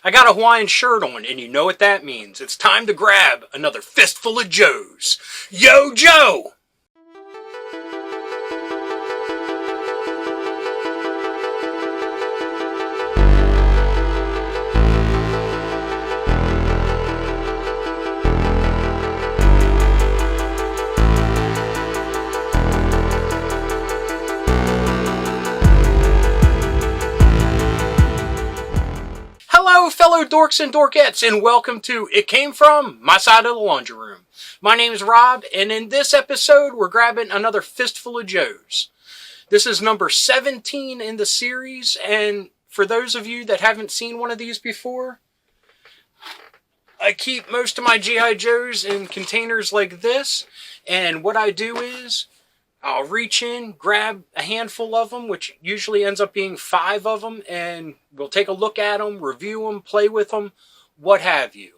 I got a Hawaiian shirt on, and you know what that means. It's time to grab another fistful of Joes. Yo, Joe! Hello, fellow dorks and dorkettes, and welcome to It Came From My Side of the Laundry Room. My name is Rob, and in this episode, we're grabbing another fistful of Joes. This is number 17 in the series, and for those of you that haven't seen one of these before, I keep most of my G.I. Joes in containers like this, and what I do is I'll reach in, grab a handful of them, which usually ends up being 5 of them, and we'll take a look at them, review them, play with them, what have you.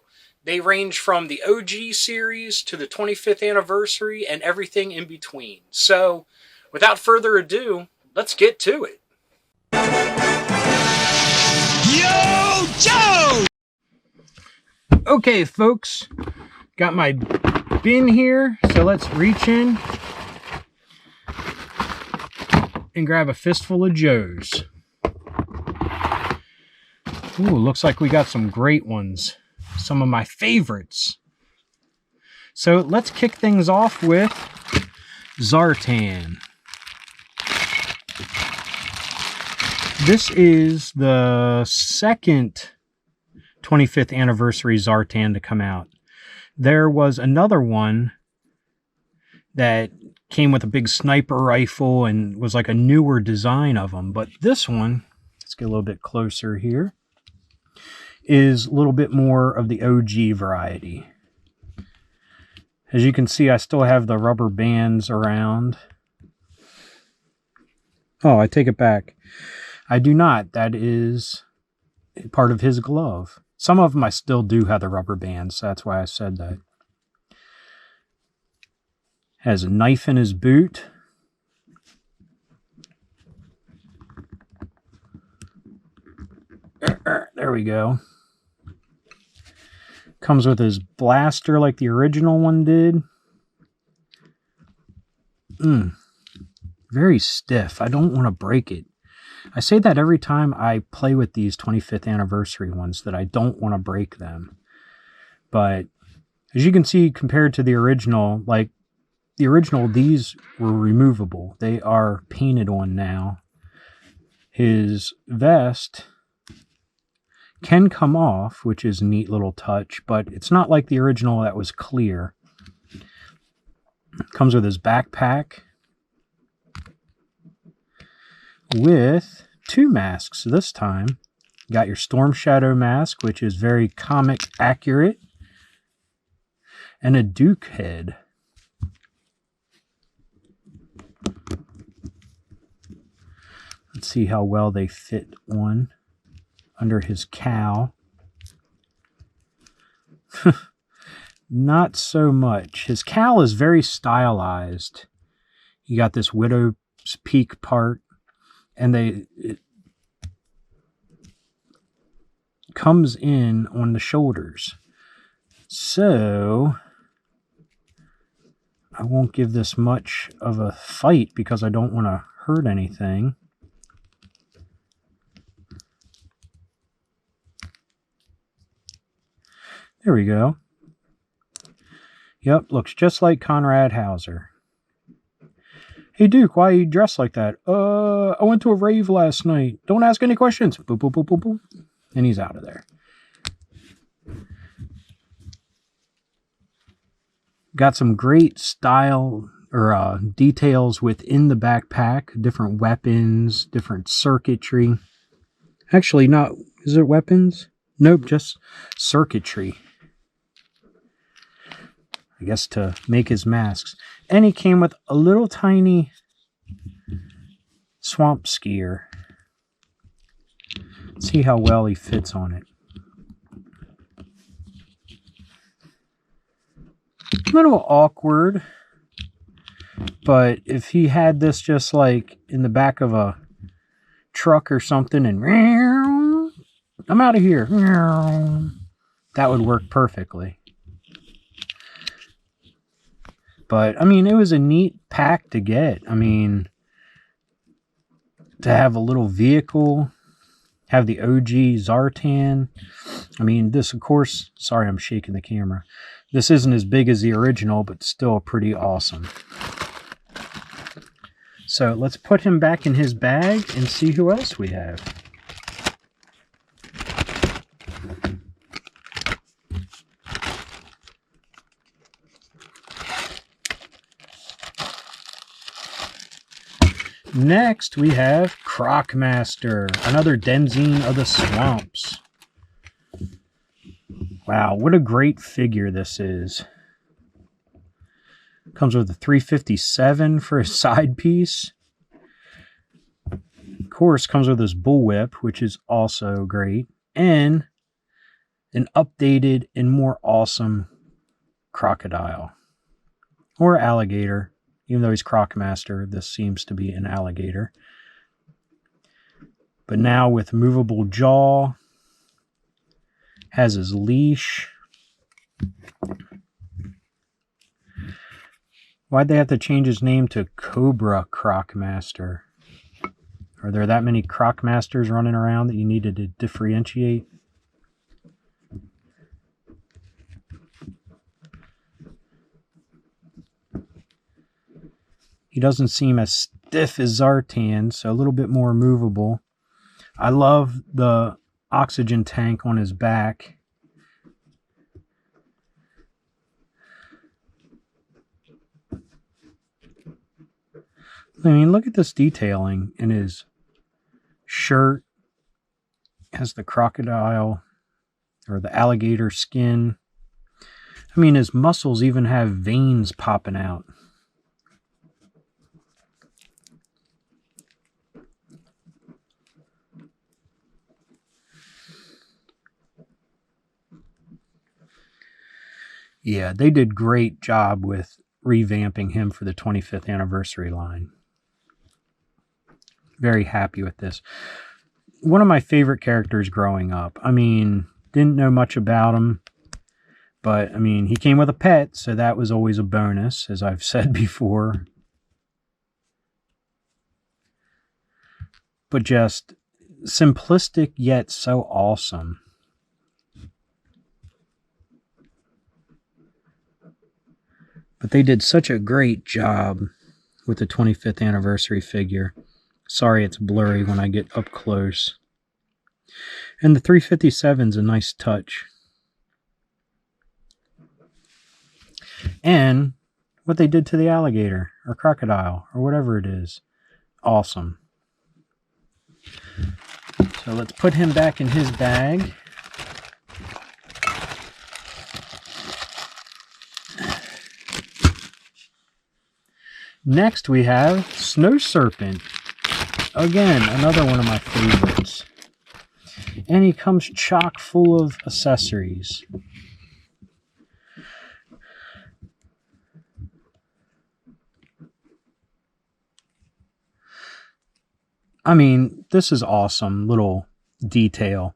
They range from the OG series to the 25th anniversary and everything in between. So, without further ado, let's get to it. Yo, Joe! Okay, folks, got my bin here, so let's reach in and grab a fistful of Joes. Ooh, looks like we got some great ones. Some of my favorites. So let's kick things off with Zartan. This is the second 25th anniversary Zartan to come out. There was another one that came with a big sniper rifle and was like a newer design of them. But this one, let's get a little bit closer here, is a little bit more of the OG variety. As you can see, I still have the rubber bands around. Oh, I take it back. I do not. That is part of his glove. Some of them I still do have the rubber bands, so that's why I said that. Has a knife in his boot. There we go. Comes with his blaster like the original one did. Very stiff. I don't want to break it. I say that every time I play with these 25th anniversary ones, that I don't want to break them. But as you can see, compared to the original, like the original, these were removable. They are painted on now. His vest can come off, which is a neat little touch, but it's not like the original that was clear. Comes with his backpack with 2 masks this time. You got your Storm Shadow mask, which is very comic accurate, and a Duke head. Let's see how well they fit on under his cowl. Not so much. His cowl is very stylized. You got this widow's peak part, and it comes in on the shoulders. So I won't give this much of a fight because I don't want to hurt anything. There we go. Yep, looks just like Conrad Hauser. Hey Duke, why are you dressed like that? I went to a rave last night. Don't ask any questions. Boop, boop, boop, boop, boop. And he's out of there. Got some great style or details within the backpack. Different weapons, different circuitry. Actually, not... Is it weapons? Nope, just circuitry. I guess to make his masks. And he came with a little tiny swamp skier. Let's see how well he fits on it. A little awkward, but if he had this just like in the back of a truck or something and I'm out of here. That would work perfectly. But, I mean, it was a neat pack to get. I mean, to have a little vehicle, have the OG Zartan. I mean, this, of course, sorry, I'm shaking the camera. This isn't as big as the original, but still pretty awesome. So let's put him back in his bag and see who else we have. Next, we have Crocmaster, another Denzine of the Swamps. Wow, what a great figure this is. Comes with a 357 for a side piece. Of course, comes with this bullwhip, which is also great. And an updated and more awesome crocodile. Or alligator. Even though he's Crocmaster, this seems to be an alligator. But now with movable jaw. Has his leash. Why'd they have to change his name to Cobra Crocmaster? Are there that many Crocmasters running around that you needed to differentiate? He doesn't seem as stiff as Zartan, so a little bit more movable. I love the oxygen tank on his back. I mean, look at this detailing in his shirt. Has the crocodile or the alligator skin. I mean, his muscles even have veins popping out. Yeah, they did great job with revamping him for the 25th anniversary line. Very happy with this. One of my favorite characters growing up. I mean, didn't know much about him, but I mean, he came with a pet, so that was always a bonus, as I've said before. But just simplistic yet so awesome. But they did such a great job with the 25th anniversary figure. Sorry it's blurry when I get up close. And the 357's a nice touch. And what they did to the alligator or crocodile or whatever it is. Awesome. So let's put him back in his bag. Next we have Snow Serpent. Again, another one of my favorites. And he comes chock full of accessories. I mean, this is awesome little detail.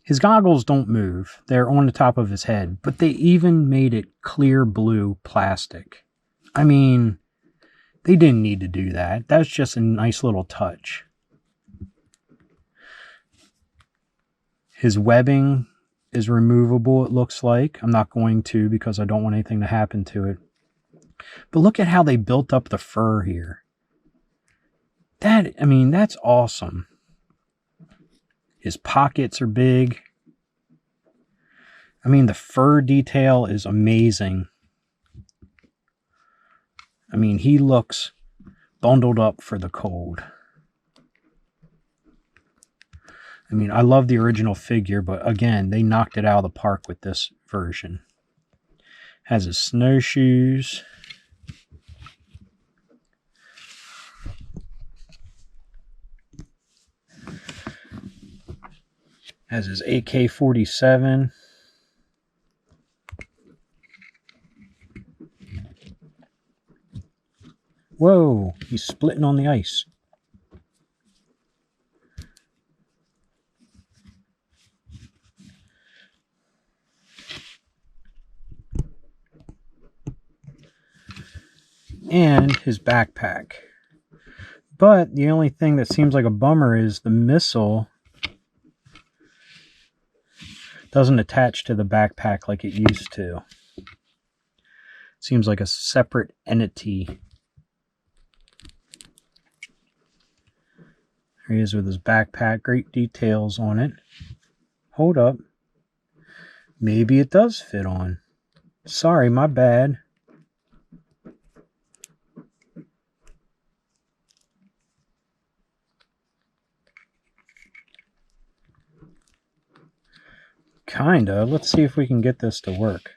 His goggles don't move. They're on the top of his head, but they even made it clear blue plastic. I mean, they didn't need to do that. That's just a nice little touch. His webbing is removable, it looks like. I'm not going to because I don't want anything to happen to it. But look at how they built up the fur here. I mean, that's awesome. His pockets are big. I mean, the fur detail is amazing. I mean, he looks bundled up for the cold. I mean, I love the original figure, but again, they knocked it out of the park with this version. Has his snowshoes. Has his AK-47. Whoa, he's splitting on the ice. and his backpack. But the only thing that seems like a bummer is the missile doesn't attach to the backpack like it used to. Seems like a separate entity. There he is with his backpack. Great details on it. Hold up. Maybe it does fit on. Sorry, my bad. Kinda. Let's see if we can get this to work.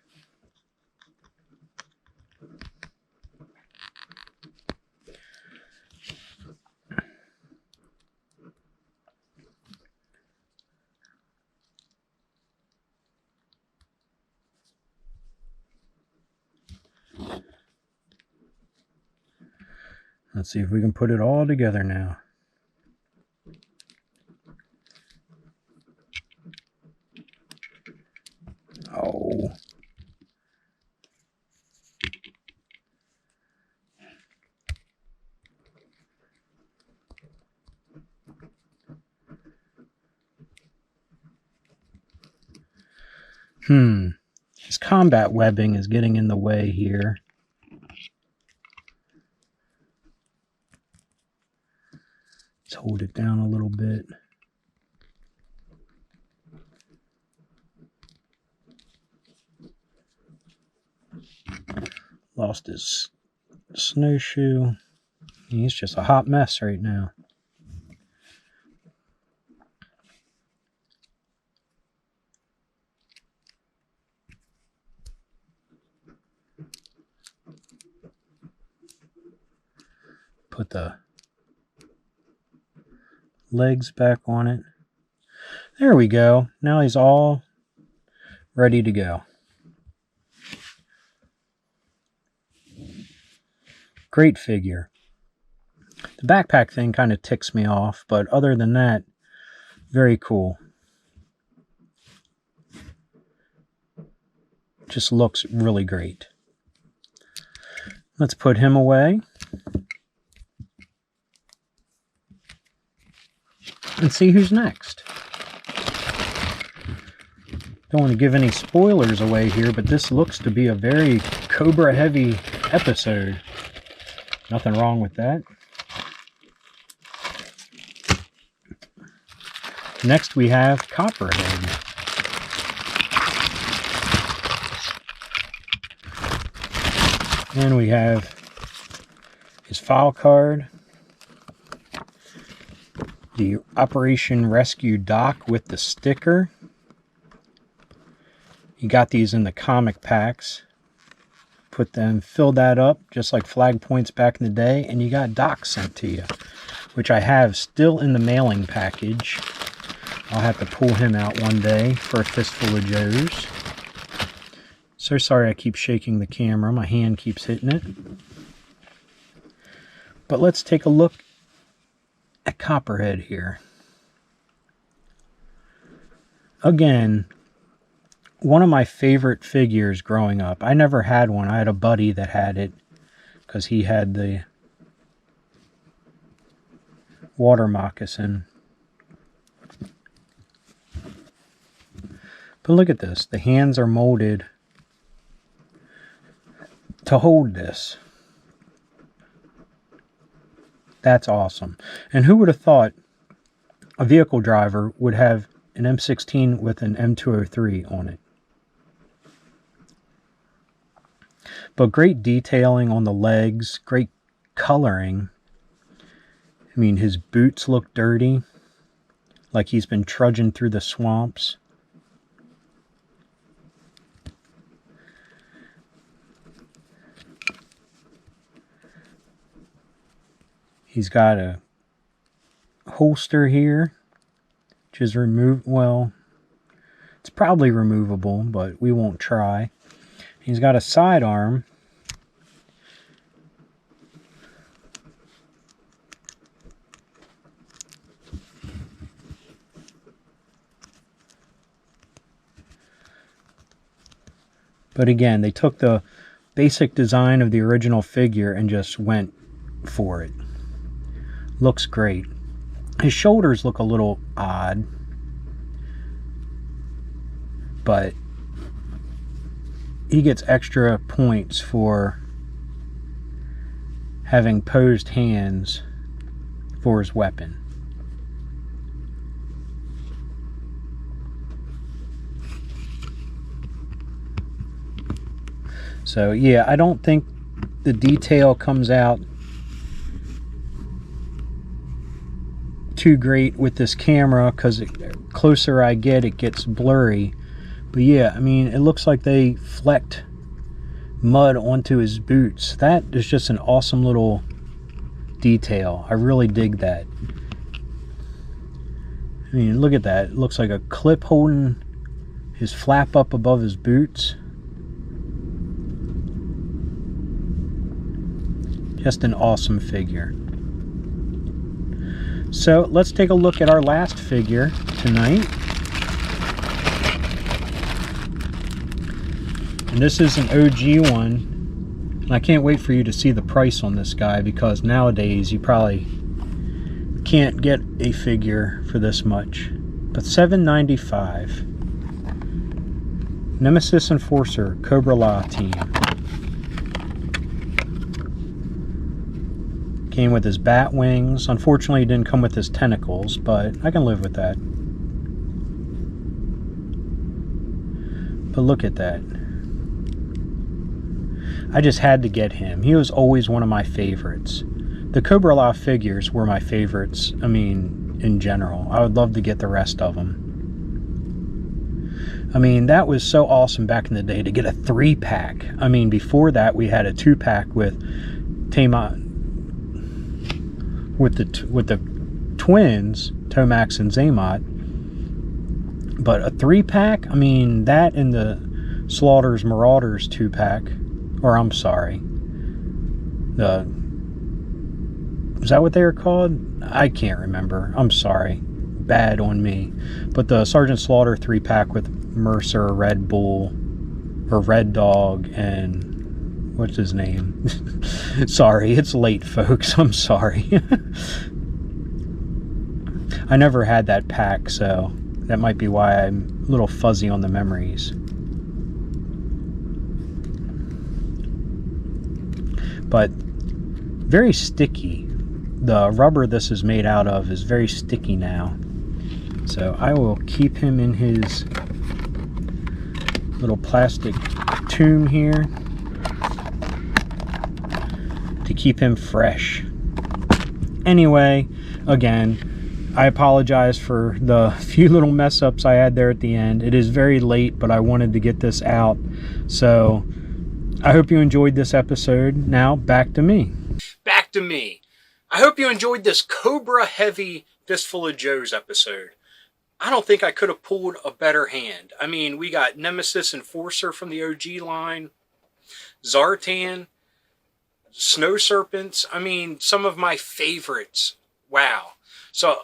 Let's see if we can put it all together now. Oh. His combat webbing is getting in the way here. Let's hold it down a little bit. Lost his snowshoe. He's just a hot mess right now. Put the legs back on it. There we go. Now he's all ready to go. Great figure. The backpack thing kind of ticks me off, but other than that, very cool. Just looks really great. Let's put him away. And see who's next. Don't want to give any spoilers away here, but this looks to be a very Cobra heavy episode. Nothing wrong with that. Next we have Copperhead. And we have his file card. The Operation Rescue Doc with the sticker. You got these in the comic packs. Filled that up just like flag points back in the day, and you got Doc sent to you, which I have still in the mailing package. I'll have to pull him out one day for a fistful of Joes. So sorry I keep shaking the camera. My hand keeps hitting it. But let's take a look at Copperhead here. Again, one of my favorite figures growing up. I never had one. I had a buddy that had it because he had the water moccasin. But look at this. The hands are molded to hold this. That's awesome. And who would have thought a vehicle driver would have an M16 with an M203 on it? But great detailing on the legs, great coloring. I mean, his boots look dirty, like he's been trudging through the swamps. He's got a holster here, which is well, it's probably removable, but we won't try. He's got a sidearm. But again, they took the basic design of the original figure and just went for it. Looks great. His shoulders look a little odd, but he gets extra points for having posed hands for his weapon. So yeah, I don't think the detail comes out too great with this camera, because the closer I get, it gets blurry. But yeah, I mean, it looks like they flecked mud onto his boots. That is just an awesome little detail. I really dig that. I mean, look at that. It looks like a clip holding his flap up above his boots. Just an awesome figure. So let's take a look at our last figure tonight. And this is an OG one. And I can't wait for you to see the price on this guy, because nowadays you probably can't get a figure for this much. But $7.95. Nemesis Enforcer Cobra team. Came with his bat wings. Unfortunately, it didn't come with his tentacles, but I can live with that. But look at that. I just had to get him. He was always one of my favorites. The Cobra figures were my favorites, I mean, in general. I would love to get the rest of them. I mean, that was so awesome back in the day to get a 3-pack. I mean, before that, we had a 2-pack with with the twins, Tomax and Zaymot. But a 3-pack, I mean, that and the Slaughter's Marauders 2-pack, or I'm sorry, is that what they were called? I can't remember. I'm sorry. Bad on me. But the Sergeant Slaughter 3-pack with Mercer, Red Bull, or Red Dog, and what's his name? Sorry, it's late, folks. I'm sorry. I never had that pack, so that might be why I'm a little fuzzy on the memories. But very sticky. The rubber this is made out of is very sticky now. So I will keep him in his little plastic tomb here to keep him fresh. Anyway, again, I apologize for the few little mess ups I had there at the end. It is very late, but I wanted to get this out. So I hope you enjoyed this episode. Now back to me. Back to me. I hope you enjoyed this Cobra heavy Fistful of Joes episode. I don't think I could have pulled a better hand. I mean, we got Nemesis Enforcer from the OG line, Zartan, Snow Serpents. I mean, some of my favorites. Wow. So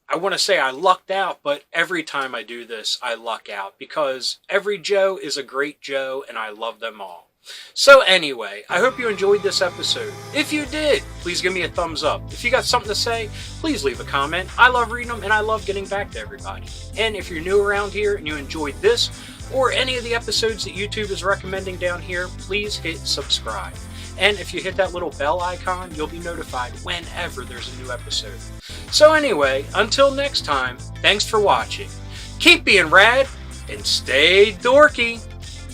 I want to say I lucked out, but every time I do this, I luck out, because every Joe is a great Joe, and I love them all. So anyway, I hope you enjoyed this episode. If you did, please give me a thumbs up. If you got something to say, please leave a comment. I love reading them, and I love getting back to everybody. And if you're new around here and you enjoyed this or any of the episodes that YouTube is recommending down here, please hit subscribe. And if you hit that little bell icon, you'll be notified whenever there's a new episode. So anyway, until next time, thanks for watching. Keep being rad and stay dorky.